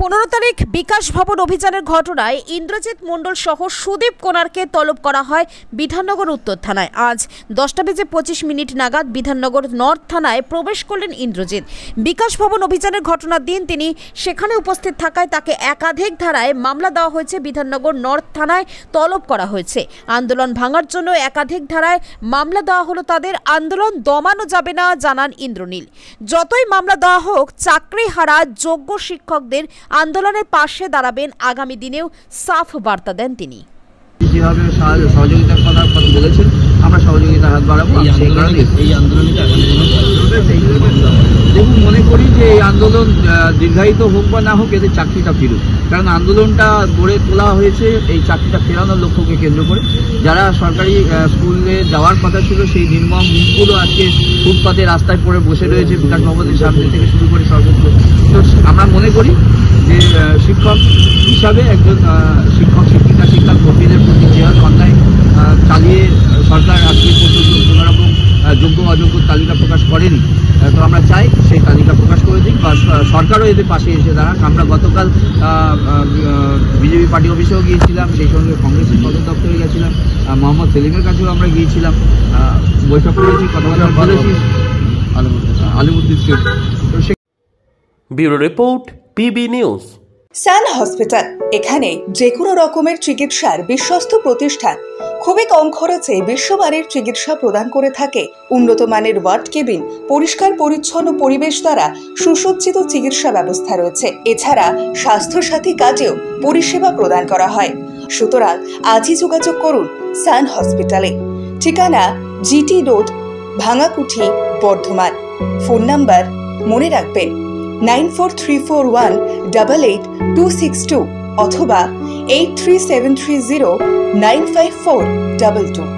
15 তারিখ বিকাশ ভবন অভিযানের ঘটনায় ইন্দ্রজিৎ মণ্ডল সহ সুদীপ কোনারকে তলব করা হয় বিধাননগর উত্তর থানায়। আজ 10:25 নাগাদ বিধাননগর নর্থ থানায় প্রবেশ করলেন ইন্দ্রজিৎ। বিকাশ ভবন অভিযানের ঘটনার দিন তিনি সেখানে উপস্থিত থাকায় তাকে একাধিক ধারায় মামলা দেওয়া হয়েছে। বিধাননগর নর্থ থানায় তলব করা হয়েছে। আন্দোলন ভাঙার জন্য একাধিক ধারায় মামলা দেওয়া হলো তাদের। আন্দোলন দমানো যাবে না জানান ইন্দ্রনীল। যতই মামলা দেওয়া হোক চাকরি হারা যোগ্য শিক্ষকদের আন্দোলনের পাশে দাঁড়াবেন আগামী দিনেও সাফ বার্তা দেন তিনি। যেভাবে সহযোগিতার কথা বলেছেন আমরা সহযোগিতার হাত বাড়াবো। এই আন্দোলনটা দেখুন, মনে করি যে এই আন্দোলন দীর্ঘায়িত হোক বা না হোক এদের চাকরিটা ফিরুক, কারণ আন্দোলনটা গড়ে তোলা হয়েছে এই চাকরিটা ফেরানোর লক্ষ্যকে কেন্দ্র করে। যারা সরকারি স্কুলে যাওয়ার কথা ছিল সেই নির্মম মুখগুলো আজকে ফুটপাতে রাস্তায় পড়ে বসে রয়েছে, বিকাশ ভবনের সামনে থেকে শুরু করে সর্বত্র। তো আমরা মনে করি যে শিক্ষক হিসাবে একজন শিক্ষক শিক্ষিকা কর্মীদের প্রতি যে অন্যায় চালিয়ে সরকার আজকে পর্যন্ত কোনোরকম যোগ্য অযোগ্য তালিকা প্রকাশ করেনি, তো আমরা চাই সেই তালিকা প্রকাশ করে দিক বা সরকারও এদের পাশে এসে দাঁড়াক। আমরা গতকাল বিজেপি পার্টি অফিসেও গিয়েছিলাম, সেই সঙ্গে কংগ্রেসের সদর দপ্তরে গেছিলাম, মোহাম্মদ সেলিমের কাছেও আমরা গিয়েছিলাম, বৈঠক করেছি, কথাবার্তা বলেছি Alimuddin Sheikh. Bureau report, PB news. Sun hospital, এখানে যে কোনো রকমের চিকিৎসার বিশ্বস্ত প্রতিষ্ঠান। খুবই কম খরচে বিশ্বমানের চিকিৎসা প্রদান করে থাকে। উন্নত মানের ওয়ার্ড কেবিন, পরিষ্কার পরিচ্ছন্ন পরিবেশ দ্বারা সুসজ্জিত চিকিৎসা ব্যবস্থা রয়েছে। এছাড়া স্বাস্থ্য সাথী কাজেও পরিষেবা প্রদান করা হয়। সুতরাং আজই যোগাযোগ করুন সান হসপিটালে। ঠিকানা GT road, Bhangakuthi, Bardhaman. Phone number মনে রাখবেন 9434188262 অথবা 83730954222।